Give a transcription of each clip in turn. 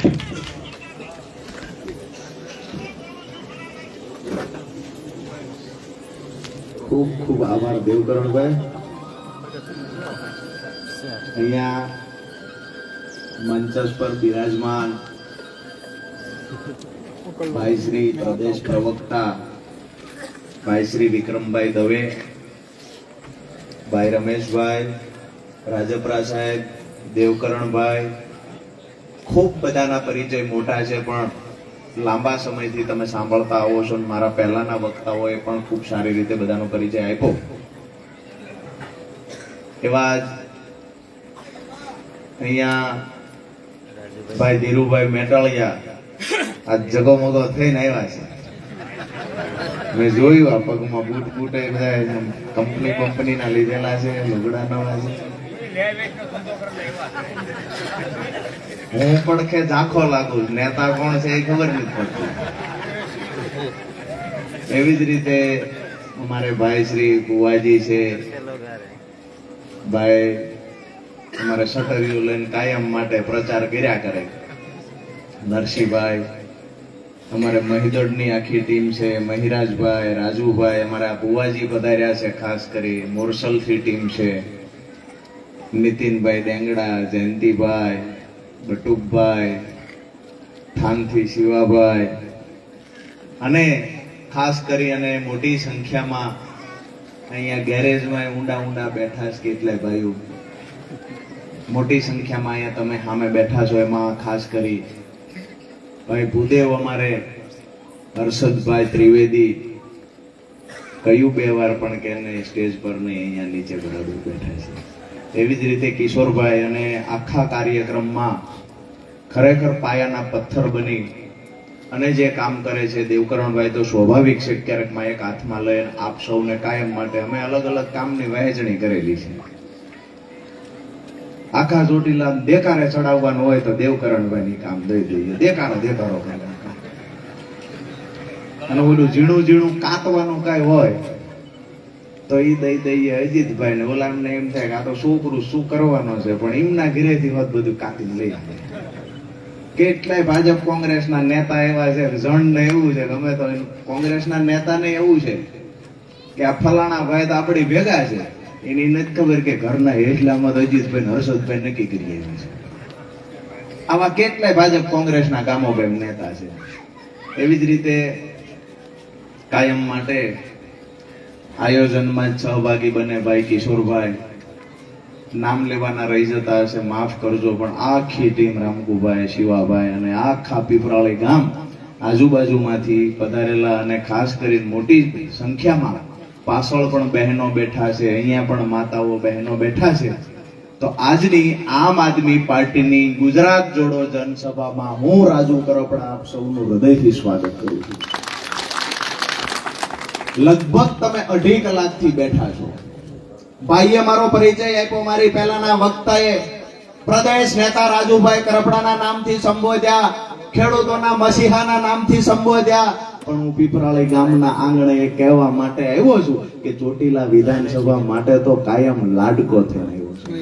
ખૂબ ખૂબ આભાર દેવકરણભાઈ. અહીંયા મંચસ પર બિરાજમાન ભાઈ શ્રી પ્રદેશ પ્રવક્તા ભાઈ શ્રી વિક્રમભાઈ દવે, ભાઈ રમેશભાઈ, રાજપરા સાહેબ, દેવકરણભાઈ, ખૂબ બધાના પરિચય મોટા છે, પણ લાંબા સમયથી તમે સાંભળતા આવો છો. મારા પહેલાના વક્તાઓએ પણ ખૂબ સારી રીતે બધાનો પરિચય આપ્યો. એવા જ અહીંયા ભાઈ ધીરુભાઈ મેટાળિયા આ જગમગો થઈને આવ્યા છે. મેં જોયું આ પગમાં બૂટ બૂટ એ બધા કંપનીના લીધેલા છે, લુગડા નવા છે. હું પણ કે ઝાંખો લાગુ, નેતા કોણ છે એ ખબર નથી પડતી. એવી જ રીતે અમારે ભાઈ શ્રી બુવાજી છે, ભાઈ અમારે શટરીઓ લઈને કાયમ માટે પ્રચાર કર્યા કરે. નરસિંહભાઈ, અમારે મહિદડની આખી ટીમ છે, મહિરાજભાઈ, રાજુભાઈ, અમારા બુવાજી પધાર્યા છે, ખાસ કરી મોરસલથી ટીમ છે, નીતિનભાઈ ડેંગડા, જયંતિભાઈ, બટુકભાઈ, થાનથી શિવાભાઈ, અને ખાસ કરી અને મોટી સંખ્યામાં અહીંયા ગેરેજમાં ઊંડા બેઠા છે કેટલાય ભાઈઓ. મોટી સંખ્યામાં અહીંયા તમે સામે બેઠા છો. એમાં ખાસ કરી ભાઈ ભૂદેવ, અમારે હર્ષદભાઈ ત્રિવેદી, કયું બે વાર પણ કે સ્ટેજ પર નહીં, અહીંયા નીચે બરાબર બેઠા છે. એવી જ રીતે કિશોરભાઈ, અને આખા કાર્યક્રમમાં ખરેખર પાયાના પથ્થર બની અને જે કામ કરે છે દેવકરણભાઈ, તો સ્વાભાવિક છે ક્યારેક માઇક હાથમાં લઈને આપ સૌને કાયમ માટે અમે અલગ અલગ કામની વહેંચણી કરેલી છે. આખા ચોટીલા દેકારે ચડાવવાનું હોય તો દેવકરણભાઈની કામ દઈ દઈએ, દેકારો અને ઓલું ઝીણું કાતવાનું કઈ હોય તો ઈ દઈ દઈએ અજીતભાઈ ને. ઓલામને એમ થાય કે આ તો છોકરું શું કરવાનો છે, પણ એમના ઘરેથી હોત બધું કાપીને લઈ આવે. કેટલાય ભાજપ કોંગ્રેસના નેતા એવા છે, જણ ને એવું છે, ગમે તો કોંગ્રેસના નેતાને એવું છે કે આ ફલાણા ભાઈ તો આપણી ભેગા છે, એની નથી ખબર કે ઘરના હેઠલામાં તો અજીતભાઈ હર્ષદભાઈ નક્કી કરી આવ્યા છે. આવા કેટલાય ભાજપ કોંગ્રેસના ગામોભાઈ નેતા છે. એવી જ રીતે કાયમ માટે આયોજનમાં સહભાગી બને ભાઈ કિશોરભાઈ. નામ લેવાના રહી જતા હશે, માફ કરજો, પણ આખી ટીમ રામકુભાઈ, શિવાભાઈ અને આખા પીપરાળી ગામ આજુબાજુમાંથી પધારેલા, અને ખાસ કરીને મોટી સંખ્યામાં પાછળ પણ બહેનો બેઠા છે, અહીંયા પણ માતાઓ બહેનો બેઠા છે. તો આજની આમ આદમી પાર્ટીની ગુજરાત જોડો જનસભામાં હું રાજુ કરપડા આપ સૌનું હૃદયથી સ્વાગત કરું છું. લગભગ તમે 2.5 કલાકથી બેઠા છો. ભાઈએ મારો પરિચય આપ્યો, મારી પહેલાના વક્તાએ પ્રદેશ નેતા રાજુભાઈ કરપડાના નામથી સંબોધ્યા, ખેડૂતોના મસીહાના નામથી સંબોધ્યા, પણ હું પીપરાળી ગામના આંગણે કહેવા માટે આવ્યો છું કે ચોટીલા વિધાનસભા માટે તો કાયમ લાડકો થઈને આવ્યો છું.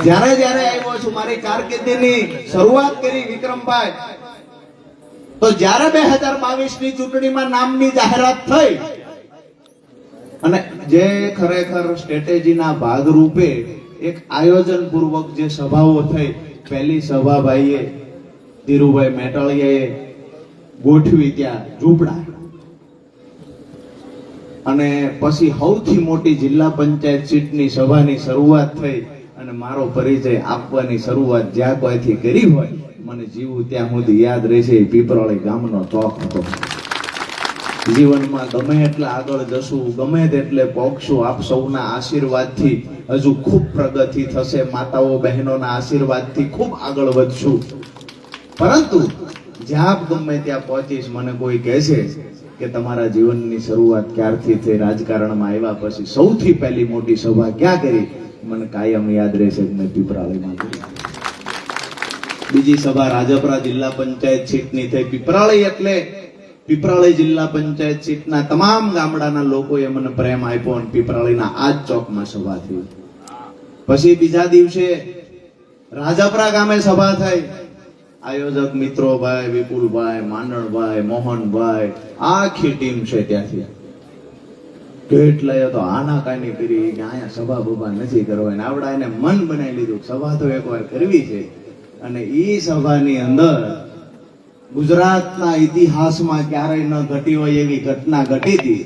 જ્યારે આવ્યો છું, મારી કારકિર્દીની શરૂઆત કરી વિક્રમભાઈ, તો જ્યારે 2022ની ચૂંટણીમાં નામની જાહેરાત થઈ અને જે ખરેખર સ્ટ્રેટેજીના ભાગરૂપે એક આયોજન પૂર્વક જે સભાઓ થઈ, પહેલી સભા ભાઈએ ધીરુભાઈ મેટાળિયાએ ગોઠવી ત્યાં ઝૂંપડા, અને પછી સૌથી મોટી જિલ્લા પંચાયત સીટની સભાની શરૂઆત થઈ, અને મારો પરિચય આપવાની શરૂઆત જ્યાં કોઈથી કરી હોય મને જીવું ત્યાં સુધી યાદ રહેશે, પીપરાળી ગામનો ચોક હતો. જીવનમાં ગમે એટલા આગળ જશું, ગમે તેટલે પહોંચશું, આપ સૌના આશીર્વાદથી હજુ ખૂબ પ્રગતિ થશે, માતાઓ બહેનોના આશીર્વાદથી ખૂબ આગળ વધશું. પરંતુ જ્યાં ગમે ત્યાં પહોંચીશ, મને કોઈ કહેશે કે તમારા જીવનની શરૂઆત ક્યારથી થઈ, રાજકારણમાં આવ્યા પછી સૌથી પહેલી મોટી સભા ક્યાં કરી, મને કાયમ યાદ રહેશે કે મેં પીપરાળીમાં કરી. બીજી સભા રાજપરા જિલ્લા પંચાયત સીટની થઈ. પીપરાળી એટલે પીપરાળી જિલ્લા પંચાયત સીટના તમામ ગામડાના લોકોએ મને પ્રેમ આપ્યો અને પીપરાળીના આ જ ચોકમાં સભા થઈ. પછી બીજા દિવસે રાજપરા ગામે સભા થઈ, આયોજક મિત્રો ભાઈ વિપુલભાઈ, માંડણભાઈ, મોહનભાઈ, આખી ટીમ છે ત્યાંથી. કેટલાય તો આનાકાની કરી કે અહીંયા સભા બભા નથી કરવાની. આવડા એને મન બનાવી લીધું સભા તો એકવાર કરવી છે. અને ઈ સભાની અંદર ગુજરાતના ઇતિહાસમાં ક્યારેય ન ઘટી હોય એવી ઘટના ઘટી હતી.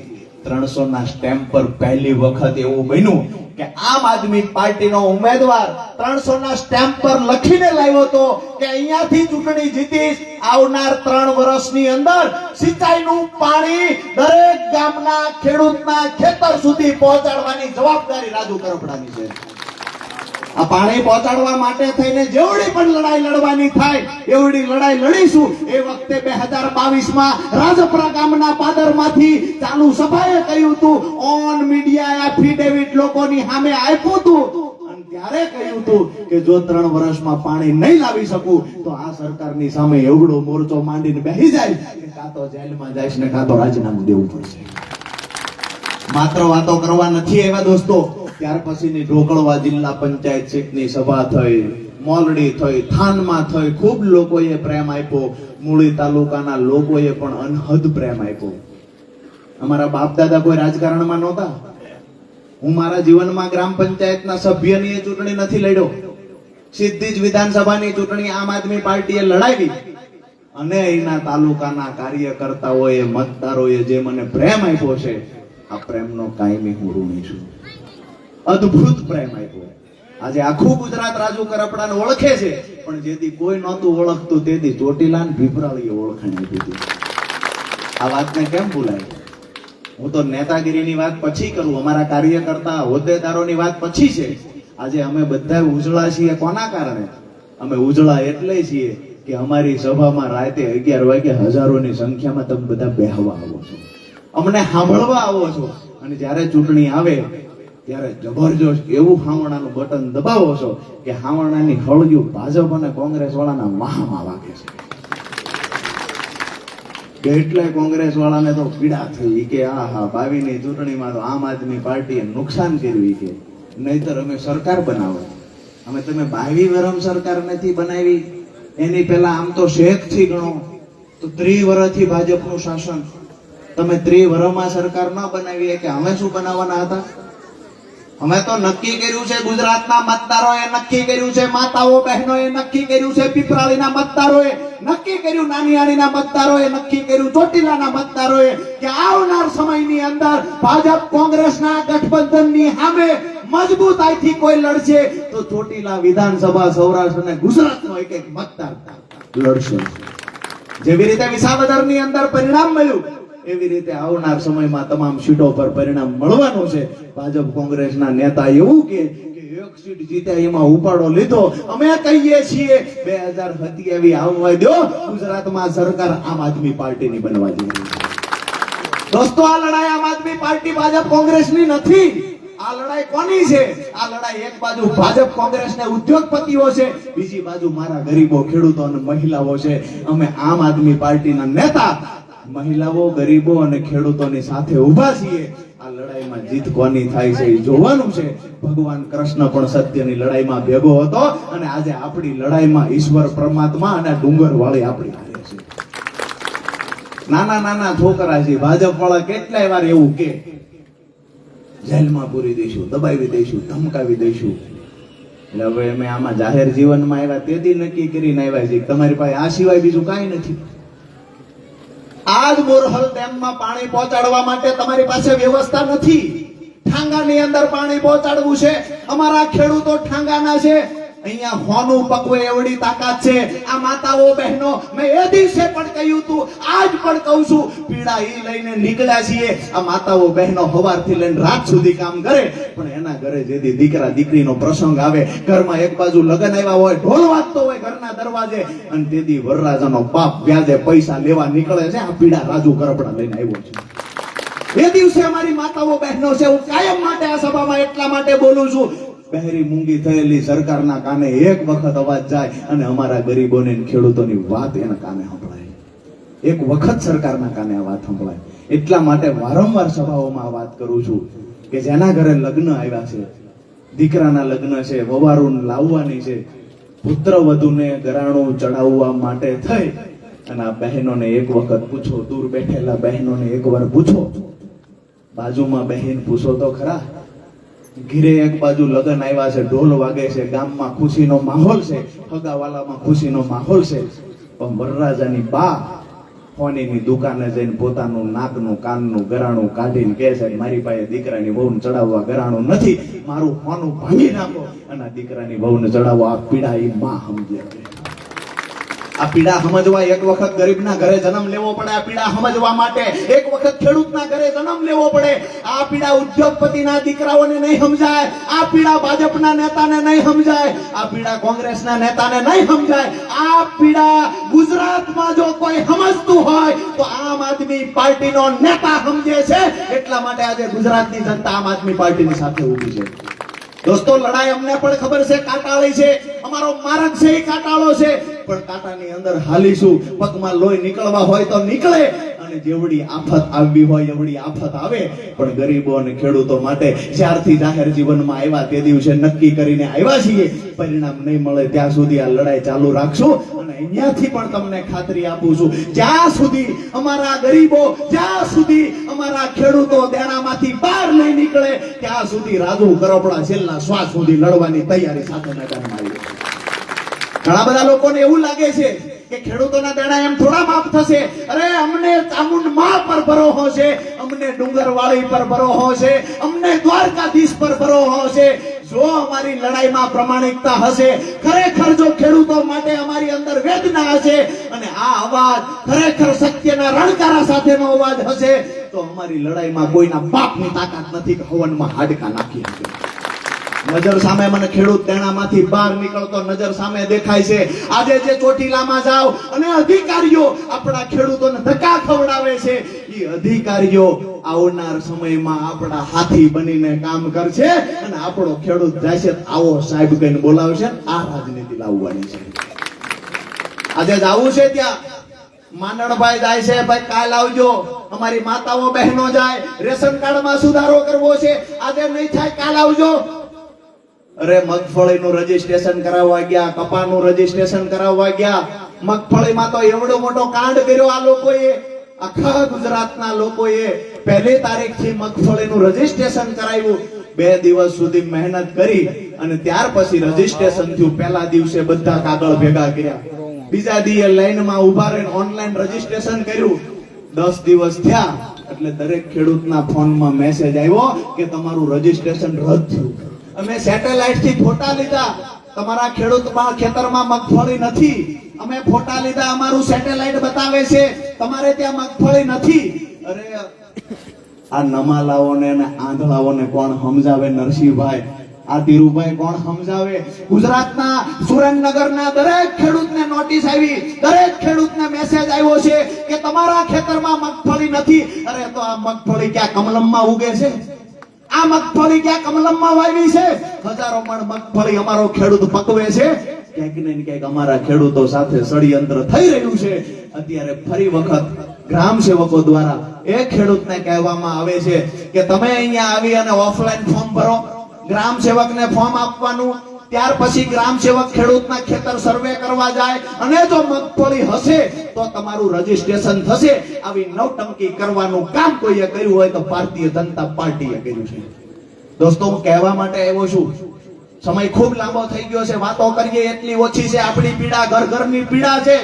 300 ના સ્ટેમ્પ પર પહેલી વખત એવું બન્યું કે આમ આદમી પાર્ટીનો ઉમેદવાર 300 ના સ્ટેમ્પ પર લખીને લાવ્યો હતો કે અહીંયાથી ચૂંટણી જીતીશ, આવનાર 3 વર્ષની અંદર સિંચાઈનું પાણી દરેક ગામના ખેડૂતના ખેતર સુધી પહોંચાડવાની જવાબદારી રાજુ કરપડાની છે. આ પાણી પહોંચાડવા માટે થઈને જેવડી પણ લડાઈ લડવાની થાય એવડી લડાઈ લડીશું. એ વખતે 2022 માં રાજપરા ગામના પાદરમાંથી ચાલુ સભાએ કહ્યું હતું, ઓન મીડિયા એફિડેવિટ લોકોની સામે આપ્યું હતું અને ત્યારે કહ્યું હતું કે જો 3 વર્ષમાં પાણી નહીં લાવી શકું તો આ સરકારની સામે એવડો મોરચો માંડીને બેસી જાય કે કાં તો જેલમાં જઈશ ને કાં તો રાજીનામું દેવું પડશે. માત્ર વાતો કરવા નથી એવા દોસ્તો. ત્યાર પછીની ઢોકળવા જિલ્લા પંચાયત સીટની સભા થઈ, મોલડી થઈ, થાનમાં થઈ. ખૂબ લોકોએ પ્રેમ આપ્યો. મૂળી તાલુકાના લોકોએ પણ અનહદ પ્રેમ આપ્યો. અમારા બાપ દાદા કોઈ રાજકારણમાં નહોતા. હું મારા જીવનમાં ગ્રામ પંચાયતના સભ્યની ચૂંટણી નથી લડ્યો. સીધી જ વિધાનસભાની ચૂંટણી આમ આદમી પાર્ટીએ લડાવી અને એના તાલુકાના કાર્યકર્તાઓએ, મતદારોએ જે મને પ્રેમ આપ્યો છે, આ પ્રેમનો કાયમી હું ઋણી છું. અદ્ભુત પ્રેમ આપ્યો. આજે આખું ગુજરાત રાજુ કરપડાને ઓળખે છે, પણ જેથી કોઈ નહોતું ઓળખતું તેથી ચોટીલા ને ભીપરાળીએ ઓળખાણ આપી હતી. આ વાતને કેમ ભૂલાય? હું તો નેતાગીરીની વાત પછી કરું, અમારા કાર્યકર્તા હોદ્દેદારોની વાત પછી છે. આજે અમે બધા ઉજળા છીએ. કોના કારણે અમે ઉજળા? એટલે છીએ કે અમારી સભામાં રાતે 11 વાગે હજારોની સંખ્યામાં તમે બધા બેહવા આવો છો, અમને સાંભળવા આવો છો. અને જ્યારે ચૂંટણી આવે ત્યારે જબરજસ્ત એવું હાવણાનું બટન દબાવો છો કે હાવણાની હળગ્યું ભાજપ અને કોંગ્રેસ વાળાના વાહમાં વાગે છે. કેટલાય કોંગ્રેસ વાળાને તો પીડા થઈ કે આહા 22 ની ચૂંટણીમાં તો આમ આદમી પાર્ટીએ નુકસાન કર્યું કે નહીતર અમે સરકાર બનાવો. અમે તમે 22 વરમ સરકાર નથી બનાવી. એની પહેલા આમ તો શેખ થી ગણો તો 30 વર્ષથી ભાજપનું શાસન. તમે 30 વર્ષમાં સરકાર ન બનાવી કે અમે શું બનાવવાના હતા? અમે તો નક્કી કર્યું છે, ગુજરાતના મતદારોએ નક્કી કર્યું છે, માતાઓ બહેનોએ નક્કી કર્યું છે, પીપરાળીના મતદારોએ નક્કી કર્યું, નાનીયાણીના મતદારોએ નક્કી કર્યું, ચોટીલાના મતદારોએ કે આવનાર સમયની અંદર ભાજપ કોંગ્રેસના ગઠબંધનની સામે મજબૂતાઈથી કોઈ લડશે તો ચોટીલા વિધાનસભા, સૌરાષ્ટ્ર અને ગુજરાતનો એક એક મતદાર લડશે. જેવી રીતે વિસાવદરની અંદર પરિણામ મળ્યું એવી રીતે આવનાર સમયમાં તમામ સીટો પર પરિણામ મળવાનું છે. ભાજપ કોંગ્રેસના નેતા એવું કે એક સીટ જીત્યા એમાં ઉપાડો લીધો. અમે કહીએ છીએ 2027 આવવા દો, ગુજરાતમાં સરકાર આમ આદમી પાર્ટીની બનવા જઈ રહી છે. દોસ્તો, આ લડાઈ આમ આદમી પાર્ટી ભાજપ કોંગ્રેસની નથી. આ લડાઈ કોની છે? આ લડાઈ એક બાજુ ભાજપ કોંગ્રેસ ને ઉદ્યોગપતિઓ છે, બીજી બાજુ મારા ગરીબો, ખેડૂતો અને મહિલાઓ છે. અમે આમ આદમી પાર્ટીના નેતા મહિલાઓ, ગરીબો અને ખેડૂતોની સાથે ઊભા છીએ. આ લડાઈમાં જીત કોની થાય છે એ જોવાનું છે. ભગવાન કૃષ્ણ પણ સત્યની લડાઈમાં ભેગો હતો અને આજે આપણી લડાઈમાં ઈશ્વર પરમાત્મા અને ડુંગર વાળી આપણી હારે છે. નાના નાના છોકરા છે, ભાજપ વાળા કેટલાય વાર એવું કે જેલમાં પૂરી દઈશું, દબાવી દઈશું, ધમકાવી દઈશું. એટલે હવે અમે આમાં જાહેર જીવનમાં આવ્યા તેથી નક્કી કરીને આવ્યા છીએ તમારી પાસે આ સિવાય બીજું કાંઈ નથી. આજ બોરહલ ડેમમાં પાણી પહોંચાડવા માટે તમારી પાસે વ્યવસ્થા નથી. ઠાંગાની અંદર પાણી પહોંચાડવું છે. અમારા ખેડૂતો ઠાંગાના છે. અહીંયા હોનું પકવે એવડી તાકાત છે. આ માતાઓ બહેનો, મેં એ દિવસે પણ કહ્યું હતું, આજ પણ કહું છું, પીડા ઈ લઈને નીકળ્યા છીએ. આ માતાઓ બહેનો સવારથી લઈને રાત સુધી કામ કરે, પણ એના ઘરે જેથી દીકરા દીકરીનો પ્રસંગ આવે, ઘરમાં એક બાજુ લગ્ન આવ્યા હોય, ઢોલ વાગતો હોય ઘરના દરવાજે, અને તેથી વરરાજાનો બાપ વ્યાજે પૈસા લેવા નીકળે છે. આ પીડા રાજુ કરપડા લઈને આવ્યો છે. એ દિવસે અમારી માતાઓ બહેનો છે. હું કાયમ માટે આ સભામાં એટલા માટે બોલું છું, બહેરી મૂંગી થયેલી સરકારના કાને એક વખત અવાજ જાય અને અમારા ગરીબોને ખેડૂતોની વાત એના કાને સંભળાય. એક વખત સરકારના કાને આ વાત સંભળાય. એટલા માટે વારંવાર સભાઓમાં આ વાત કરું છું કે જેના ઘરે લગ્ન આવ્યા છે, દીકરાના લગ્ન છે, વવારું લાવવાની છે, પુત્ર વધુને ઘરાણું ચડાવવા માટે થઈ અને આ બહેનોને એક વખત પૂછો, દૂર બેઠેલા બહેનોને એકવાર પૂછો, બાજુમાં બહેન પૂછો તો ખરા, ઘીરે એક બાજુ લગ્ન આવ્યા છે, ઢોલ વાગે છે, ગામમાં ખુશીનો માહોલ છે, હગાવાલામાં ખુશીનો માહોલ છે, પણ વરરાજાની બા ફોનીની દુકાને જઈને પોતાનું નાકનું કાનનું ગરાણું કાઢીને કહે છે, મારી પાસે દીકરાની વહુને ચડાવવા ગરાણું નથી, મારું હોનું ભાંગી નાખો અને આ દીકરાની વહુને ચડાવવા. આ પીડા એ માં સમજે. આ પીડા સમજવા એક વખત ગરીબના ઘરે જન્મ લેવો પડે. આ પીડા સમજવા માટે એક વખત ખેડૂતના ઘરે જન્મ લેવો પડે. આ પીડા ઉદ્યોગપતિના દીકરાઓને નહીં સમજાય, આ પીડા ભાજપના નેતાને નહીં સમજાય, આ પીડા કોંગ્રેસના નેતાને નહીં સમજાય. આ પીડા ગુજરાતમાં જો કોઈ સમજતું હોય તો આમ આદમી પાર્ટીનો નેતા સમજે છે. એટલા માટે આજે ગુજરાતની જનતા આમ આદમી પાર્ટીની સાથે ઊભી છે. દોસ્તો, લડાઈ અમને પણ ખબર છે, કાંટાળી છે, અમારો માર્ગ છે એ કાંટાળો છે, પણ કાંટાની અંદર હાલીશું. પગમાં લોહી નીકળવા હોય તો નીકળે, અને જેવડી આફત આવવી હોય એવડી આફત આવે. પણ ગરીબો અને ખેડૂતો માટે જ્યારથી જાહેર જીવનમાં આવ્યા તે દિવસે નક્કી કરીને આવ્યા છીએ, પરિણામ નહીં મળે ત્યાં સુધી આ લડાઈ ચાલુ રાખશું. અને અહીંયાથી પણ તમને ખાતરી આપું છું, જ્યાં સુધી અમારા ગરીબો, જ્યાં સુધી અમારા ખેડૂતો દેણામાંથી બહાર નહીં નીકળે ત્યાં સુધી રાજુ કરપડા છેલ્લા શ્વાસ સુધી લડવાની તૈયારી સાથે મેદાનમાં આવી. ઘણા બધા લોકોને એવું લાગે છે કે ખેડૂતોના દેણા એમ થોડા માફ થશે. અરે, અમને ચામુંડમાં પર ભરોસો છે, અમને ડુંગરવાળી પર ભરોસો છે, અમને દ્વારકાધીશ પર ભરોસો છે. જો અમારી લડાઈમાં પ્રમાણિકતા હશે, ખરેખર જો ખેડૂતો માટે અમારી અંદર વેદના હશે અને આ અવાજ ખરેખર સત્યના રણકારા સાથેનો અવાજ હશે, તો અમારી લડાઈમાં કોઈના બાપની તાકાત નથી કે હવનમાં હાડકા નાખી શકે. નજર સામે મને ખેડૂત દેણામાંથી બહાર નીકળતો નજર સામે દેખાય છે. આજે જે ચોટીલામાં જાવ અને અધિકારીઓ આપણા ખેડૂતોને ધક્કા ખવડાવે છે, એ અધિકારીઓ આવનાર સમયમાં આપણા હાથી બનીને કામ કરશે અને આપણો ખેડૂત જાય છે આવો સાહેબ કહીને બોલાવશે. આ રાજનીતિ લાવવાની છે. આજે જાવું છે ત્યાં માંડણભાઈ જાય છે, ભાઈ કાલ આવજો. અમારી માતાઓ બહેનો જાય, રેશન કાર્ડમાં સુધારો કરવો છે, આજે નહીં થાય કાલ આવજો. અરે, મગફળીનું રજીસ્ટ્રેશન કરાવવા ગયા, કપાનું રજીસ્ટ્રેશન કરાવવા ગયા. મગફળીમાં તો એવડો મોટો કાંડ કર્યો આ લોકોએ, આખા ગુજરાતના લોકોએ 1 તારીખથી મગફળીનું રજીસ્ટ્રેશન કરાવ્યું. 2 દિવસ સુધી મહેનત કરી અને ત્યાર પછી રજીસ્ટ્રેશન થયું. પહેલા દિવસે બધા કાગળ ભેગા કર્યા, બીજા દિવસે લાઈનમાં ઉભા રહીને ઓનલાઈન રજીસ્ટ્રેશન કર્યું. 10 દિવસ થયા એટલે દરેક ખેડૂતના ફોનમાં મેસેજ આવ્યો કે તમારું રજીસ્ટ્રેશન રદ થયું. અમે સેટેલાઇટ થી ફોટા લીધા, તમારા ખેડૂતમાં ખેતરમાં મગફળી નથી. અમે ફોટા લીધા, અમારું સેટેલાઇટ બતાવે છે તમારે ત્યાં મગફળી નથી. અરે, આ નમાલાઓને અને આંધળાઓને કોણ સમજાવે? નરસિંહભાઈ, આ ધીરુભાઈ કોણ સમજાવે? ગુજરાતના સુરેન્દ્રનગરના દરેક ખેડૂતને નોટિસ આવી, દરેક ખેડૂતને મેસેજ આવ્યો છે કે તમારા ખેતરમાં મગફળી નથી. અરે, તો આ મગફળી ક્યાં કમલમમાં ઉગે છે? આ મગફળી ક્યાં કમલમમાં વાવી છે? હજારો મણ મગફળી અમારો ખેડૂત પકવે છે. ક્યાંક ને ક્યાંક અમારા ખેડૂતો સાથે ષડયંત્ર થઈ રહ્યું છે. અત્યારે ફરી વખત ગ્રામ સેવકો દ્વારા એ ખેડૂતને કહેવામાં આવે છે કે તમે અહીંયા આવી અને ઓફલાઈન ફોર્મ ભરો. ગ્રામ સેવકને ફોર્મ આપવાનું, ત્યાર પછી ગ્રામ સેવક ખેડૂતના ખેતર સર્વે કરવા જાય અને જો મગફળી હશે તો તમારું રજીસ્ટ્રેશન થશે. આવી નવટંકી કરવાનું કામ કોઈએ કર્યું હોય તો ભારતીય જનતા પાર્ટીએ કર્યું છે. દોસ્તો, હું કહેવા માટે આવ્યો છું, સમય ખૂબ લાંબો થઈ ગયો છે. વાતો કરીએ એટલી ઓછી છે. આપણી પીડા ઘર ઘરની પીડા છે.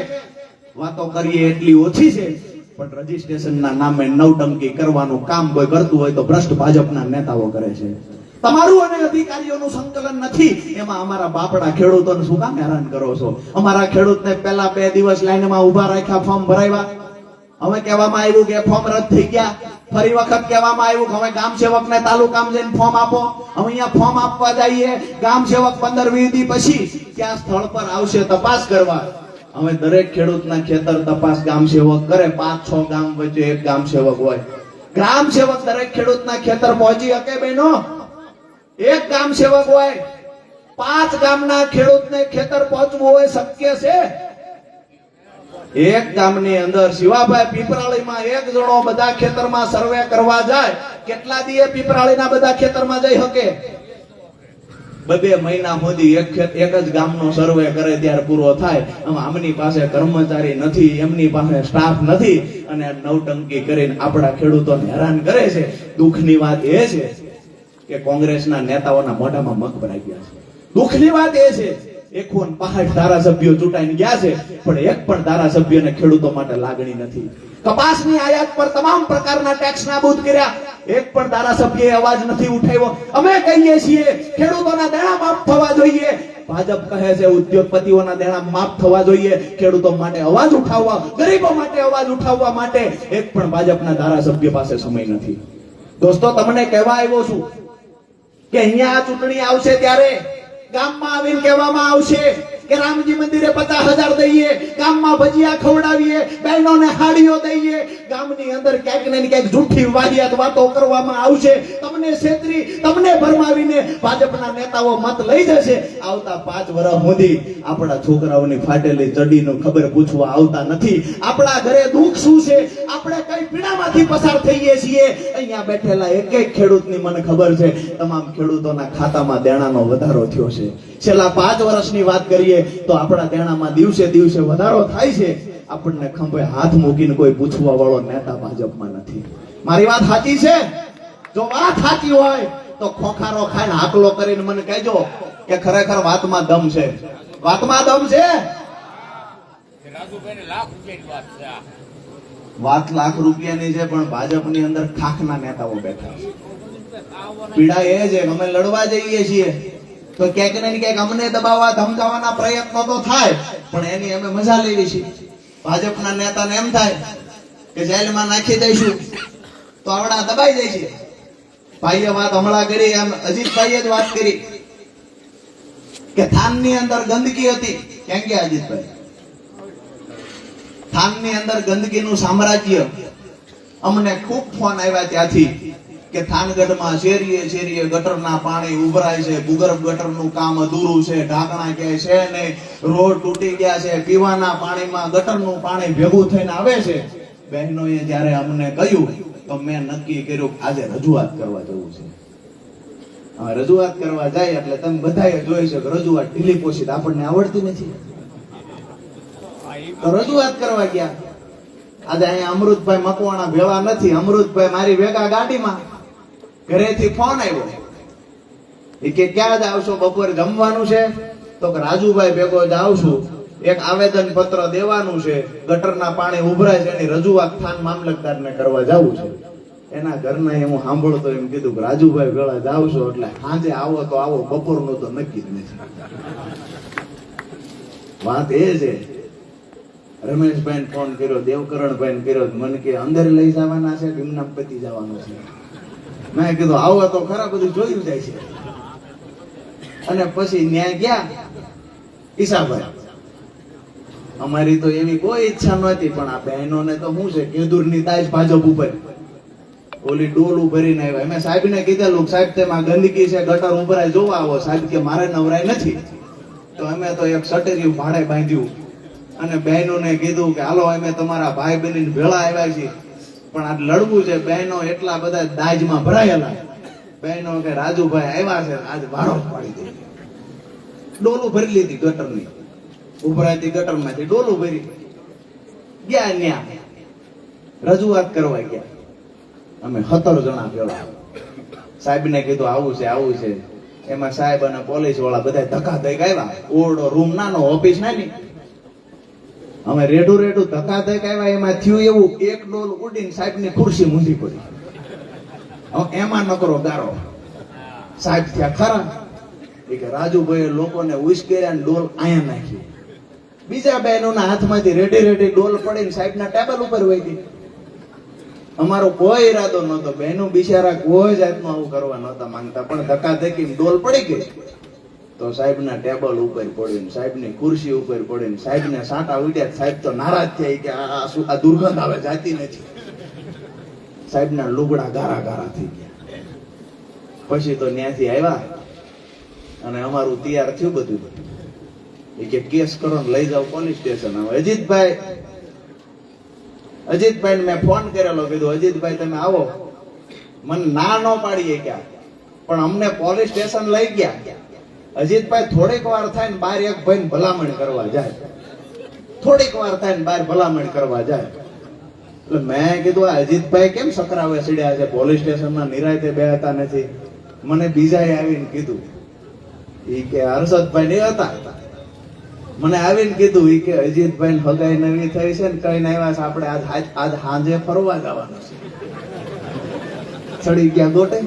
વાતો કરીએ એટલી ઓછી છે, પણ રજીસ્ટ્રેશનના નામે નવટંકી કરવાનું કામ કોઈ કરતું હોય તો ભ્રષ્ટ ભાજપના નેતાઓ કરે છે. તમારું અને અધિકારીઓનું સંકલન નથી. એમાં અમારા બાપડા ખેડૂતોને શું કામ હેરાન કરો છો? અમારા ખેડૂતને પહેલા 2 દિવસ લાઈનમાં ઉભા રાખ્યા, ફોર્મ ભરાવ્યા. હવે કહેવામાં આવ્યું કે ફોર્મ રદ થઈ ગયા. ફરી વખત કહેવામાં આવ્યું કે હવે ગામ સેવકને તાલુકામાં જઈને ફોર્મ આપો. હવે અહીંયા ફોર્મ આપવા જઈએ, ગામ સેવક 15-20 દી પછી ત્યાં સ્થળ પર આવશે તપાસ કરવા. હવે દરેક ખેડૂતના ખેતર તપાસ ગામ સેવક કરે. 5-6 ગામ વચ્ચે એક ગામ સેવક હોય. ગ્રામ સેવક દરેક ખેડૂતના ખેતર પહોંચી શકે? બહેનો, એક ગામ સેવક હોય, 5 ગામના ખેડૂતને ખેતર પહોંચવું હોય શક્ય છે? એક ગામની અંદર શિવાભાઈ પીપરાળીમાં એક જણો બધા ખેતરમાં સર્વે કરવા જાય, કેટલા દીએ પીપરાળીના બધા ખેતરમાં જઈ શકે? બે મહિના સુધી એક જ ગામનો સર્વે કરે ત્યારે પૂરો થાય. આમની પાસે કર્મચારી નથી, એમની પાસે સ્ટાફ નથી, અને નવટંકી કરીને આપણા ખેડૂતોને હેરાન કરે છે. દુઃખની વાત એ છે કે કોંગ્રેસના નેતાઓના મોઢામાં મગ ભરાઈ ગયા છે. દુઃખની વાત એ છે 51 ધારાસભ્યો ચૂંટાઈને ગયા છે, પણ એક પણ ધારાસભ્યને ખેડૂતો માટે લાગણી નથી. કપાસની આયાત પર તમામ પ્રકારના ટેક્સ નાબૂદ કર્યા, એક પણ ધારાસભ્યએ અવાજ નથી ઉઠાવ્યો. અમે કહીએ છીએ ખેડૂતોના દેણા માફ થવા જોઈએ. ભાજપ કહે છે ઉદ્યોગપતિઓના દેણા માફ થવા જોઈએ. ખેડૂતો માટે અવાજ ઉઠાવવા, ગરીબો માટે અવાજ ઉઠાવવા માટે એક પણ ભાજપના ધારાસભ્ય પાસે સમય નથી. દોસ્તો, તમને કહેવા આવ્યો છું કે અહીંયા આ ચૂંટણી આવશે ત્યારે ગામમાં આવીને કહેવામાં આવશે કે રામજી મંદિરે 50,000 દઈએ, ગામમાં ભજીયા ખવડાવીએ, બહેનોને હાડીઓ દઈએ. ગામની અંદર ક્યાંક ને ક્યાંક જૂઠી વાહિયાત વાતો કરવામાં આવશે. તમને છેતરી, તમને ભરમાવીને ભાજપના નેતાઓ મત લઈ જશે. આવતા 5 વર્ષ સુધી આપણા છોકરાઓની ફાટેલી ચડીનું ખબર પૂછવા આવતા નથી. આપણા ઘરે દુઃખ શું છે, આપણે કઈ પીડામાંથી પસાર થઈએ છીએ. અહીંયા બેઠેલા એક ખેડૂતની મને ખબર છે તમામ ખેડૂતોના ખાતામાં દેણાનો વધારો થયો છે. છેલ્લા 5 વર્ષની વાત કરીએ તો આપણા દેણામાં દિવસે દિવસે વધારો થાય છે. આપણને ખંભે હાથ મૂકીને કોઈ પૂછવા વાળો નેતા ભાજપમાં નથી. મારી વાત સાચી છે? જો વાત સાચી હોય તો ખોખારો ખાઈને હાકલો કરીને મને કહેજો કે ખરેખર વાતમાં દમ છે. વાતમાં દમ છે. વાત લાખ રૂપિયાની છે, પણ ભાજપની અંદર ખાખના નેતાઓ બેઠા છે. પીડા એ છે અમે લડવા જઈએ છીએ તો ક્યાંક ને ક્યાંક અમને દબાવવા ધમકાવવાના પ્રયત્નો તો થાય, પણ એની અમે મજા લેવી છે. ભાજપના નેતાને એમ થાય કે જેલમાં નાખી દઈશું તો આવડા દબાઈ જાય છે. ભાઈએ વાત હમણાં કરી, એમ અજીતભાઈએ જ વાત કરી કે થાનની અંદર ગંદકી હતી. ક્યાં ગયા અજીતભાઈ? થાનની અંદર ગંદકીનું સામ્રાજ્ય. અમને ખૂબ ફોન આવ્યા ત્યાંથી કે થાનગઢમાં શેરીએ ગટરના પાણી ઉભરાય છે, ભૂગર્ભ ગટરનું કામ અધૂરું છે, ઢાંકણા ક્યાંય છે નહીં, રોડ તૂટી ગયા છે, પીવાના પાણીમાં ગટરનું પાણી ભેગું થઈને આવે છે. બહેનોએ જ્યારે અમને કહ્યું તો મેં નક્કી કર્યું આજે રજૂઆત કરવા જવું છે. રજૂઆત કરવા જાય એટલે તમે બધાએ જોઈ છે કે રજૂઆત ઢીલી પોશીત આપણને આવડતી નથી. તો રજૂઆત કરવા ગયા. આજે અહીંયા અમૃતભાઈ મકવાણા ભેળા નથી. અમૃતભાઈ મારી ભેગા ગાડીમાં, ઘરેથી ફોન આવ્યો એ કે ક્યાં જ આવશો, બપોરે જમવાનું છે? તો કે રાજુભાઈ ભેગો જ આવશું, એક આવેદન પત્ર દેવાનું છે, ગટરના પાણી ઉભરાય છે એની રજૂઆત થાન મામલતદારને કરવા જવું છે. એના ઘરના હું સાંભળતો એમ કીધું કે રાજુભાઈ ભેળા જ આવશો એટલે સાંજે આવો તો આવો, બપોરનું તો નક્કી જ નથી. વાત એ છે. રમેશભાઈ ફોન કર્યો, દેવકરણભાઈ કર્યો, મને કે અંદર લઈ જવાના છે કે એમના પતિ જવાનું છે? મેં કીધું આવો તો ખરા, બધું જોયું જાય છે. અને પછી ન્યાય ગયા ઈશાભાઈ. અમારી તો એવી કોઈ ઈચ્છા નહોતી, પણ આ બહેનોને તો શું છે કેદુરની તાજ ભાજપ ઉપર ઓલી ડોલું ભરીને આવ્યા. અમે સાહેબને કીધેલું સાહેબ તેમાં ગંદકી છે, ગટર ઉભરાય જોવા આવો. સાહેબ કે મારે નવરાય નથી. તો અમે તો એક સટેરિયું ભાડે બાંધ્યું અને બહેનોને કીધું કે હાલો અમે તમારા ભાઈ બહેન ભેળા આવ્યા છીએ, પણ આ લડવું છે. બહેનો એટલા બધા દાજમાં ભરાયેલા. બહેનો કે રાજુભાઈ આવ્યા છે આજ વારો પાડી દે. ડોલું ભરી લીધી ગટરની, ઉભરાતી ગટરમાંથી ડોલું ભરી ગયા. ન્યા રજૂઆત કરવા ગયા. અમે 17 જણા ભેળા. સાહેબને કીધું આવું છે આવું છે. એમાં સાહેબ અને પોલીસ વાળા બધા ધક્કા થઈ ગયા. ઓરડો રૂમ નાનો, ઓફિસ નાની. અમે રેડું ધક્કા થઈ ગયા. એમાં થયું એવું, એક ડોલ ઉડીને સાહેબની ખુરશી મૂંઝી પડી. એમાં નકરો ગારો. સાહેબ થયા ખરા એ કે રાજુભાઈ લોકોને ઉશ્કેર્યા ને ડોલ આયા નાખી. બીજા બહેનોના હાથમાંથી રેડી ડોલ પડીને સાહેબના ટેબલ ઉપર વહી ગઈ. અમારો કોઈ ઈરાદો નહોતો. બહેનો બિચારા કોઈ જાતનું આવું કરવા નહોતા માંગતા, પણ ધક્કા ધક્કી ડોલ પડી ગઈ તો સાહેબના ટેબલ ઉપર પડીને, સાહેબની ખુરશી ઉપર પડીને સાહેબને સાંટા ઉડ્યા. સાહેબ તો નારાજ થઈ કે આ દુર્ગંધ આવે, જાતી નથી. સાહેબના લુગડા ગારા થઈ ગયા. પછી તો ત્યાંથી આવ્યા અને અમારું તૈયાર થયું બધું. એ કે કેસ કરો ને લઈ જાઓ પોલીસ સ્ટેશન. હવે અજીતભાઈ મેં ફોન કરેલો, કીધું અજીતભાઈ તમે આવો. મને ના ન પાડીએ ક્યાં, પણ અમને પોલીસ સ્ટેશન લઈ ગયા. અજીતભાઈ થોડીક વાર થાય ને બહાર એક ભાઈ ભલામણ કરવા જાય, થોડીક વાર થાય ને બહાર ભલામણ કરવા જાય. એટલે મેં કીધું આ અજીતભાઈ કેમ સકરાવે સીડ્યા છે, પોલીસ સ્ટેશનમાં નિરાયતે બેહતા નથી. મને બીજાએ આવીને કીધું, ઈ કે હર્ષદભાઈ નહીં હતા, મને આવીને કીધું ઈ કે અજીતભાઈ હગાઈ નવી થઈ છે ને કઈ આવ્યા છે, આપણે આજ સાંજે ફરવા જવાનું છે. ચડી ગયા ગોટે.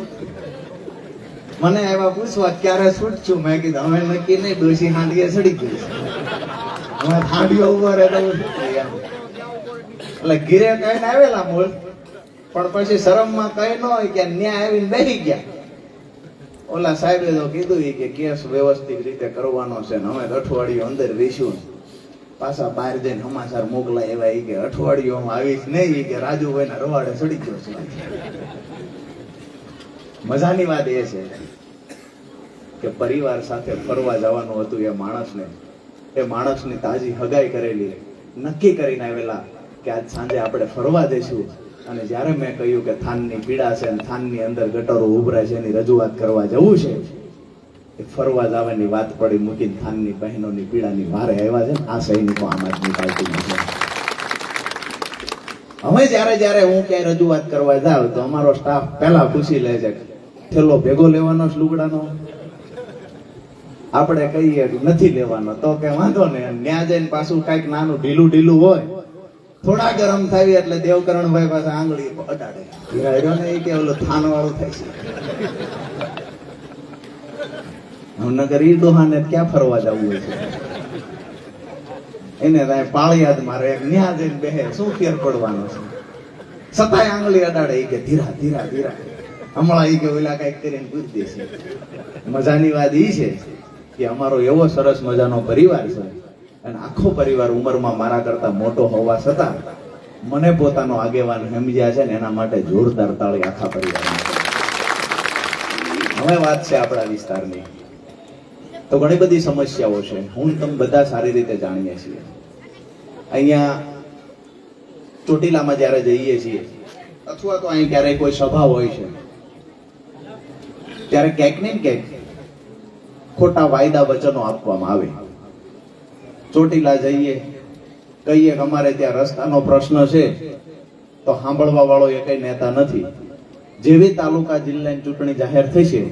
મને આવ્યા પૂછવા ક્યારે છૂટશું, મેં કીધું અમે નક્કી નહીં, ડોશી હાંડીએ ચડી ગઈ છે, હવે હાંડીઓ ઉભો રહે તો એટલે ઘીરે કહીને આવેલા મૂળ, પણ પછી શરમમાં કઈ ન હોય કે ન્યાય આવીને બેસી ગયા. ઓલા સાહેબે તો કીધું કે કેસ વ્યવસ્થિત રીતે કરવાનો છે ને અમે અઠવાડિયું અંદર રહીશું, પાછા બહાર જઈને સમાચાર મોકલાય એવા કે અઠવાડિયું આવીશ નહીં કે રાજુભાઈ ના રવાડે ચડી ગયો છે. મજાની વાત એ છે કે પરિવાર સાથે ફરવા જવાનું હતું એ માણસની તાજી હગાઈ કરેલી, નક્કી કરીને આવેલા કે આજ સાંજે આપણે ફરવા જઈશું. અને જ્યારે મેં કહ્યું કે થાનની પીડા છે અને થાનની અંદર ગટરો ઉભરાય છે એની રજૂઆત કરવા જવું છે, એ ફરવા જવાની વાત પડી મૂકીને થાનની બહેનોની પીડાની વારે આવ્યા છે. આ સૈનિકો આમ આદમી પાર્ટીમાં છે. હવે જ્યારે હું ક્યાંય રજૂઆત કરવા જાઉં તો અમારો સ્ટાફ પહેલા પૂછી લે છે, થેલો ભેગો લેવાનો લુગડાનો? આપણે કહીએ નથી લેવાનો તો કે વાંધો નહીં, ન્યા જઈને પાછું કઈક નાનું ઢીલું હોય, થોડા ગરમ થાય એટલે દેવકરણભાઈ પાસે આંગળી અડાડે, હીરાડ્યો ને એ કે ઓલો થાન વાળું થાય છે. નગર ઈ ડોહાને ક્યાં ફરવા જવું હોય છે, એને પાળિયાદ મારે ન્યા જઈને બેહે, શું ફેર પડવાનો છે? છતાંય આંગળી અડાડે એ કે ધીરા હમણાં એ કે ઓલા કઈક કરીને પૂરી દેશે. મજાની વાત ઈ છે કે અમારો એવો સરસ મજાનો પરિવાર છે અને આખો પરિવાર ઉંમરમાં મારા કરતા મોટો હોવા છતાં મને પોતાનો આગેવાન સમજ્યા છે ને એના માટે જોરદાર તાળી આખા પરિવારમાં. હવે વાત છે આપણા વિસ્તારની, તો ઘણી બધી સમસ્યાઓ છે, હું તમે બધા સારી રીતે જાણીએ છીએ. અહીંયા ચોટીલામાં જ્યારે જઈએ છીએ અથવા તો અહીં ક્યારેય કોઈ સભા હોય છે ત્યારે ક્યાંક ને ક્યાંક ખોટા વાયદા વચનો આપવામાં આવે. ચોટીલા જઈએ, કહીએ કે અમારે ત્યાં રસ્તાનો પ્રશ્ન છે, તો સાંભળવા વાળો એ કઈ નેતા નથી. જેવી તાલુકા જિલ્લાની ચૂંટણી જાહેર થઈ છે,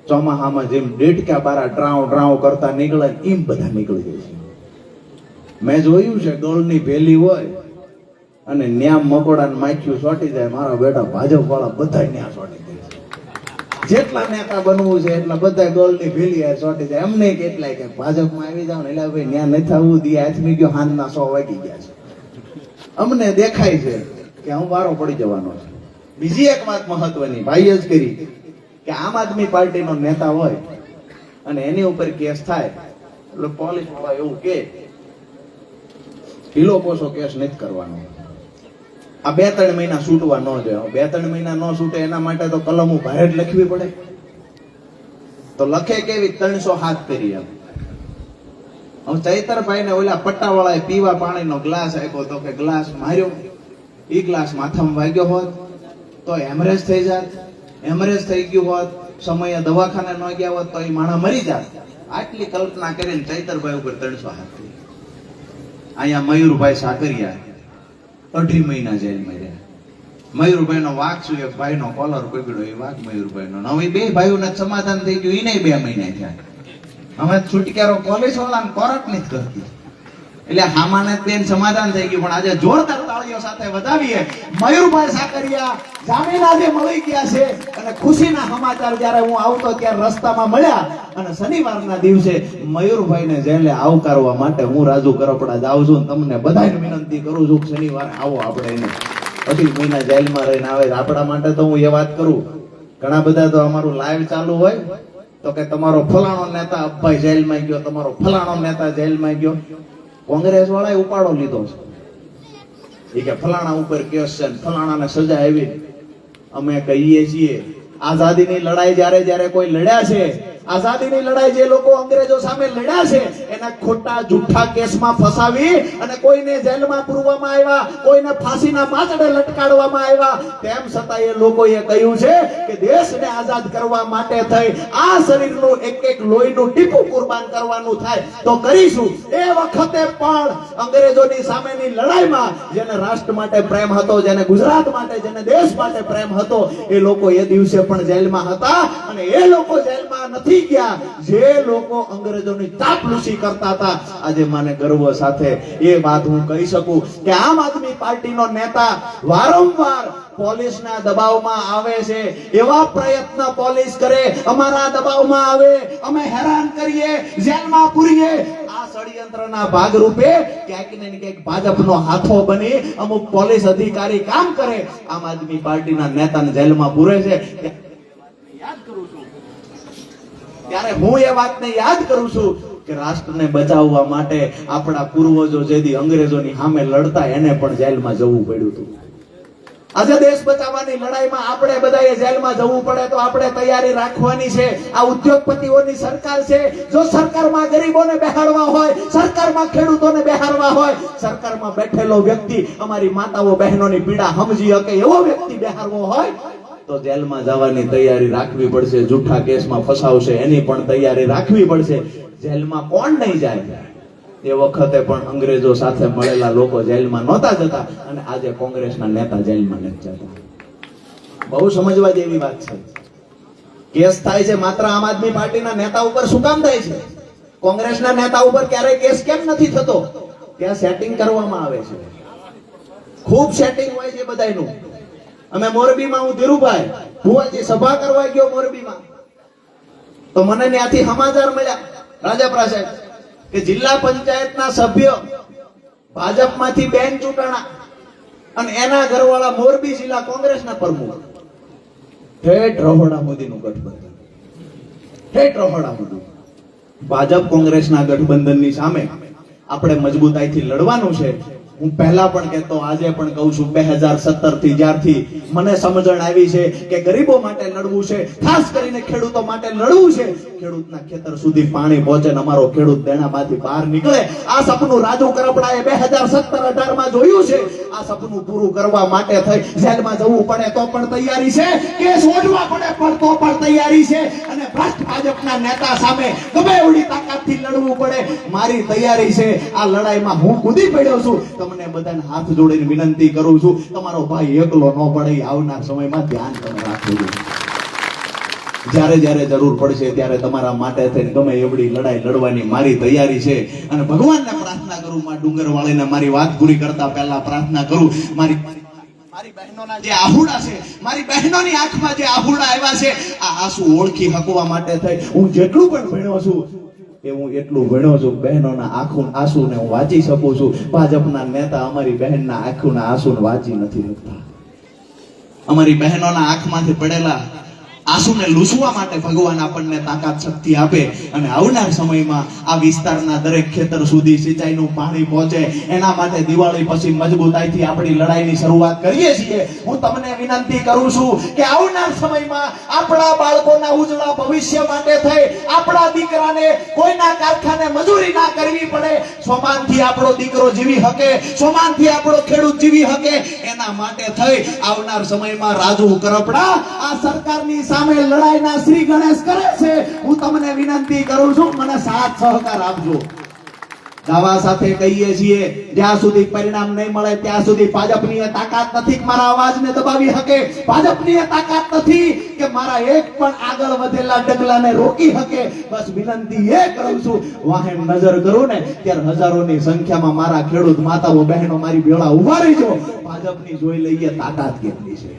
ચોમાહામાં જેમ ડેટકા બારા ડ્રાવ કરતા નીકળે એમ બધા નીકળી જાય છે. મેં જોયું છે ગોળની ભેલી હોય અને ન્યા મકોડા માખ્યું સોટી જાય, મારા બેટા ભાજપ વાળા બધા ન્યા સોટી જાય છે. જેટલા નેતા બનવું છે એટલા બધા ગોળની ભેલી સોટી જાય. એમને કેટલાય કે ભાજપમાં આવી જાવ ને, એટલે ભાઈ ન્યા નથી આવવું દે, હાથમી ગયો હાનના 100 વાગી ગયા છે. અમને દેખાય છે કે હું વારો પડી જવાનો છે. બીજી એક વાત મહત્વની ભાઈ જ કરી કે આમ આદમી પાર્ટીનો નેતા હોય અને એની ઉપર કેસ થાય એટલે પોલીસ વાળા એવું કે ઢીલો પોસો કેસ નથી કરવાનો, આ 2-3 મહિના છૂટવા ન જાય. 2-3 મહિના ન છૂટે એના માટે તો કલમો ભારે જ લખવી પડે. તો લખે કેવી 307 કરી એમ. હવે ચૈતરભાઈ ને ઓલા પટ્ટાવાળાએ પીવા પાણીનો ગ્લાસ આપ્યો તો કે ગ્લાસ માર્યો, ઈ ગ્લાસ માથામાં વાગ્યો હોત તો હેમરેજ થઈ જાત, હેમરેજ થઈ ગયું હોત, સમયે દવાખાને ન ગયા હોત તો એ માણસ મરી જાત. આટલી કલ્પના કરીને ચૈતરભાઈ ઉપર 307 કરી. અહીંયા મયુરભાઈ સાકરિયા 2.5 મહિના જેલમાં રહ્યા. મયુરભાઈ નો વાઘ શું, એક ભાઈ નો કોલર પકડ્યો, એ વાઘ મયુરભાઈ નો. હવે 2 ભાઈઓને સમાધાન થઈ ગયું, એને 2 મહિના થયા. હવે છુટકારો પોલીસ વાળાને કોર્ટ નથી કરતી, એટલે હામાને બેન સમાધાન થઈ ગયું. પણ આજે જોરદાર તાળીઓ સાથે વધાવીએ, મયુરભાઈ સાકરિયા જામીન આજે મળી ગયા છે. અને ખુશીના સમાચાર જ્યારે હું આવતો ત્યારે રસ્તામાં મળ્યા અને શનિવારના દિવસે મયુરભાઈને જેલે આવકારવા માટે હું રાજુ કરપડા જાઉં છું. તમને બધાને વિનંતી કરું છું કે શનિવારે આવો, આપણે એને 2.5 મહિના જેલમાં રહીને આવે. આપણા માટે તો હું એ વાત કરું, ઘણા બધા તો અમારું લાઈવ ચાલુ હોય તો કે તમારો ફલાણો નેતા અબ્બાઈ જેલમાં ગયો, તમારો ફલાણો નેતા જેલમાં ગયો. કોંગ્રેસ વાળાએ ઉપાડો લીધો છે, એ કે ફલાણા ઉપર કેસ છે, ફલાણાને સજા આવી. અમે કહીએ છીએ આઝાદીની લડાઈ જ્યારે કોઈ લડ્યા છે, આઝાદીની લડાઈ જે લોકો અંગ્રેજો સામે લડ્યા છે એના ખોટા જૂઠા કેસમાં ફસાવી અને કોઈને જેલમાં પૂરવામાં આવ્યા, કોઈને ફાંસીના પાંચડે લટકાડવામાં આવ્યા, તેમ છતાં એ લોકોએ કહ્યું છે કે દેશને આઝાદ કરવા માટે થઈ આ શરીરનું એક એક લોહીનું ટીપું કુરબાન કરવાનું થાય તો કરીશું. એ વખતે પણ અંગ્રેજોની સામેની લડાઈમાં જેને રાષ્ટ્ર માટે પ્રેમ હતો, જેને ગુજરાત માટે, જેને દેશ માટે પ્રેમ હતો, એ લોકો એ દિવસે પણ જેલમાં હતા. અને એ લોકો જેલમાં નથી ગયા જે લોકો અંગ્રેજોની ચાપલૂસી કરતા હતા. આજે મને ગર્વ સાથે એ વાત હું કહી શકું કે આમ આદમી પાર્ટીનો નેતા વારંવાર પોલીસના દબાવમાં આવે છે, એવા પ્રયત્ન પોલીસ કરે, અમારા દબાવમાં આવે, અમે હેરાન કરીએ, જેલમાં પૂરીએ. આ ષડયંત્રના ભાગરૂપે ક્યાંક ને ક્યાંક ભાજપનો હાથો બની અમુક પોલીસ અધિકારી કામ કરે, આમ આદમી પાર્ટીના નેતાને જેલમાં પૂરે છે. યાદ કરું છું ત્યારે હું એ વાતને યાદ કરું છું કે રાષ્ટ્રને બચાવવા માટે આપણા પૂર્વજો જેથી અંગ્રેજોની સામે લડતા એને પણ જેલમાં જવું પડ્યું હતું. આજે દેશ બચાવવાની લડાઈમાં આપણે બધાએ જેલમાં જવું પડે તો આપણે તૈયારી રાખવાની છે. આ ઉદ્યોગપતિઓની સરકાર છે. જો સરકારમાં ગરીબોને બેહાડવા હોય, સરકારમાં ખેડૂતોને બેહાડવા હોય, સરકારમાં બેઠેલો વ્યક્તિ અમારી માતાઓ બહેનોની પીડા સમજી શકે એવો વ્યક્તિ બેહાડવો હોય તો જેલમાં જવાની તૈયારી રાખવી પડશે. જૂઠા કેસમાં ફસાવશે એની પણ તૈયારી રાખવી પડશે. જેલમાં કોણ નહીં જાય? એ વખતે પણ અંગ્રેજો સાથે મળેલા લોકો જેલમાં નહોતા જતા અને આજે કોંગ્રેસના નેતા જેલમાં નથી જતા. બહુ સમજવા જેવી વાત છે. કેસ થાય છે માત્ર આમ આદમી પાર્ટીના નેતા ઉપર શું કામ થાય છે? કોંગ્રેસના નેતા ઉપર ક્યારેય કેસ કેમ નથી થતો? ત્યાં સેટિંગ કરવામાં આવે છે, ખૂબ સેટિંગ હોય છે બધાયનું. અમે મોરબીમાં, હું ધીરુભાઈ ભુવાજી સભા કરવા ગયો મોરબીમાં, તો મને ત્યાંથી સમાચાર મળ્યા રાજાપરા સાહેબ કે જિલ્લા પંચાયતના સભ્ય ભાજપમાંથી બેન ચૂંટણા અને એના ઘરવાળા મોરબી જિલ્લા કોંગ્રેસના પ્રમુખ. ઠેઠ રહોડા મોદીનું ગઠબંધન, ઠેઠ રહોડા મોદી. ભાજપ કોંગ્રેસના ગઠબંધનની સામે આપણે મજબૂતાઈથી લડવાનું છે. હું પહેલા પણ કહેતો, આજે પણ કહું છું, 2017 થી જ્યારથી મને સમજણ આવી છે કે ગરીબો માટે લડવું છે, ખાસ કરીને ખેડૂતો માટે લડવું છે, ખેડૂતના ખેતર સુધી પાણી પહોંચે ને અમારો ખેડૂત દેણામાંથી બહાર નીકળે, આ સપનું રાજુ કરપડાએ 2017-18 માં જોયું છે. આ સપનું પૂરું કરવા માટે થઈ જેલમાં જવું પડે તો પણ તૈયારી છે, કેસ ઓઢવા પડે પણ તો પણ તૈયારી છે, અને ભ્રષ્ટ ભાજપના નેતા સામે ગમે એવડી તાકાતથી લડવું પડે મારી તૈયારી છે. આ લડાઈમાં હું કૂદી પડ્યો છું. તમને બધાને હાથ જોડીને વિનંતી કરું છું, તમારો ભાઈ એકલો ન પડે. આવનાર સમયમાં ધ્યાન તમે રાખજો. જ્યારે જ્યારે જરૂર પડશે ત્યારે તમારા માટે થઈને ગમે એવડી લડાઈ લડવાની મારી તૈયારી છે. અને ભગવાનને પ્રાર્થના કરું, માં ડુંગરવાળીને મારી વાત પૂરી કરતા પહેલા પ્રાર્થના કરું, મારી બહેનોના જે આહુડા છે, મારી બહેનોની આંખમાં જે આહુડા આવ્યા છે, આ આંસુ ઓળખી હકવા માટે થઈ હું જેટલું પણ ભણ્યો છું એ હું એટલું ભણ્યો છું. બહેનોના આંસુને હું વાંચી શકું છું. ભાજપના નેતા અમારી બહેનના આંખોના આંસુને વાંચી નથી શકતા. અમારી બહેનોના આંખમાંથી પડેલા આંસુને લૂછવા માટે ભગવાન આપણને તાકાત શક્તિ આપે અને આવનાર સમયમાં આ વિસ્તારના દરેક ખેતર સુધી સિંચાઈનું પાણી પહોંચે એના માટે દિવાળી પછી મજબૂતાઈથી આપણી લડાઈની શરૂઆત કરીએ છીએ. હું તમને વિનંતી કરું છું કે આવનાર સમયમાં આપણા બાળકોના ઉજળા ભવિષ્ય માટે થઈ આપણા દીકરાને કોઈના કારખાને મજૂરી ના કરવી પડે, સોમાનથી આપણો દીકરો જીવી શકે, સોમાનથી આપણો ખેડૂત જીવી શકે, એના માટે થઈ આવનાર સમયમાં રાજુ કરપડા આ સરકારની સામે લડાઈના શ્રી ગણેશ કરે છે. હું તમને વિનંતી કરું છું, મને સાથ સહકાર આપજો. દાવા સાથે કહીએ છીએ જ્યાં સુધી પરિણામ નહીં મળે ત્યાં સુધી ભાજપની તાકાત નથી કે મારા અવાજને દબાવી શકે, ભાજપની તાકાત નથી કે મારા એક પણ આગળ વધેલા ડગલાને રોકી શકે. બસ વિનંતી એ કરું છું, વાહે નજર કરું ને ત્યારે હજારોની સંખ્યામાં મારા ખેડૂત માતાઓ બહેનો મારી ભેળા ઉભા રહીજો. ભાજપની જોઈ લઈએ તાકાત કેટલી છે.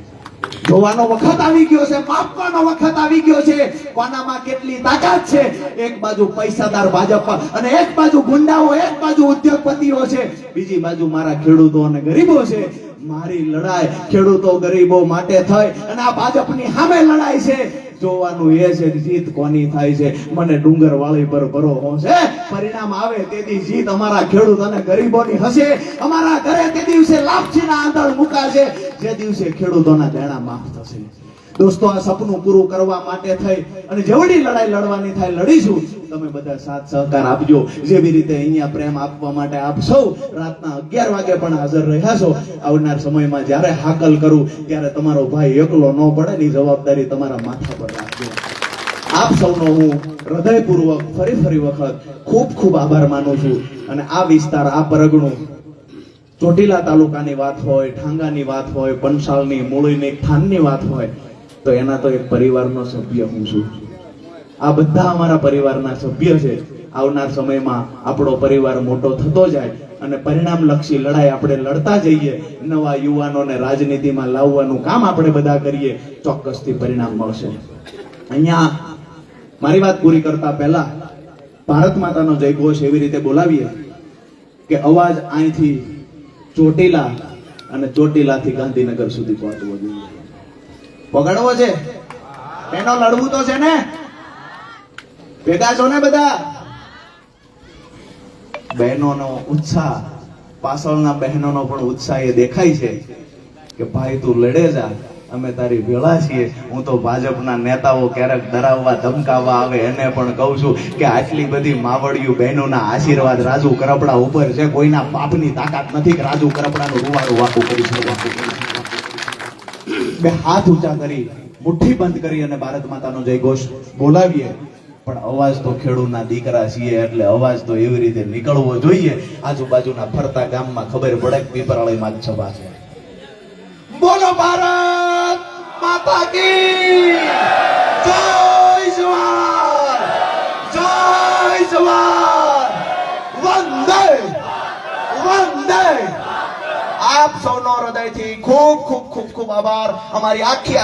જોવાનો વખત આવી ગયો છે, માપવાનો વખત આવી ગયો છે, કોનામાં કેટલી તાકાત છે. એક બાજુ પૈસાદાર ભાજપ અને એક બાજુ ગુંડાઓ, એક બાજુ ઉદ્યોગપતિઓ છે, બીજી બાજુ મારા ખેડૂતો અને ગરીબો છે. મારી લડાઈ ખેડૂતો ગરીબો માટે થઈ અને આ ભાજપની સામે લડાઈ છે. જોવાનું એ છે જીત કોની થાય છે. મને ડુંગરવાળી પર ભરોસો છે, પરિણામ આવે તેથી જીત અમારા ખેડૂત અને ગરીબોની હશે. અમારા ઘરે તે દિવસે લાપસીના આંધણ મુકાશે, જે દિવસે ખેડૂતોના દેણા માફ થશે. દોસ્તો, આ સપનું પૂરું કરવા માટે થઈ અને જેવડી લડાઈ લડવાની થાય લડીશું. તમે બધા સાથ સહકાર આપજો. જેવી રીતે અહીંયા પ્રેમ આપવા માટે આપ સૌ રાતના 11 વાગે પણ હાજર રહ્યા છો. આવનાર સમયમાં જ્યારે હાકલ કરું ત્યારે તમારો ભાઈ એકલો ન પડે ની જવાબદારી તમારા માથા પર રાખજો. આપ સૌનો હું હૃદયપૂર્વક ફરી વખત ખૂબ ખૂબ આભાર માનું છું. અને આ વિસ્તાર, આ પરગણું, ચોટીલા તાલુકાની વાત હોય, ઠાંગાની વાત હોય, પંચાલની, મૂળીની, થાનની વાત હોય, તો એના તો એક પરિવારનો સભ્ય હું છું. આ બધા અમારા પરિવારના સભ્ય છે. આવનાર સમયમાં આપણો પરિવાર મોટો થતો જાય અને પરિણામલક્ષી લડાઈ આપણે લડતા જઈએ. નવા યુવાનોને રાજનીતિમાં લાવવાનું કામ આપણે બધા કરીએ. ચોક્કસથી પરિણામ મળશે. અહીંયા મારી વાત પૂરી કરતા પહેલા ભારત માતાનો જયઘોષ એવી રીતે બોલાવીએ કે અવાજ અહીંથી ચોટીલા અને ચોટીલાથી ગાંધીનગર સુધી પહોંચવો જોઈએ. પકડવો છે એનો, લડવું તો છે ને. ભેગા છો ને બધા? બહેનોનો ઉત્સાહ, પાછળના બહેનોનો પણ ઉત્સાહ એ દેખાય છે કે ભાઈ તું લડે જા, અમે તારી ભેળા છીએ. હું તો ભાજપના નેતાઓ ક્યારેક ડરાવવા ધમકાવવા આવે એને પણ કહું છું કે આટલી બધી માવડિયું બહેનોના આશીર્વાદ રાજુ કરપડા ઉપર છે. કોઈના બાપની તાકાત નથી કે રાજુ કરપડાનું રૂવાડું વાકું કરી શકે. બે હાથ ઊંચા કરી, મુઠ્ઠી બંધ કરી અને ભારત માતાનો જયઘોષ બોલાવીએ. પણ અવાજ તો ખેડૂતના દીકરા છીએ એટલે અવાજ તો એવી રીતે નીકળવો જોઈએ આજુબાજુના ફરતા ગામમાં ખબર પડે કે પીપરાળીમાં જ સભા છે. બોલો ભારત માતા કી જય! જવાન જય જવાન, વંદે વંદે. આપ સૌનો હૃદયથી ખૂબ ખૂબ ખૂબ ખૂબ આભાર. અમારી આખી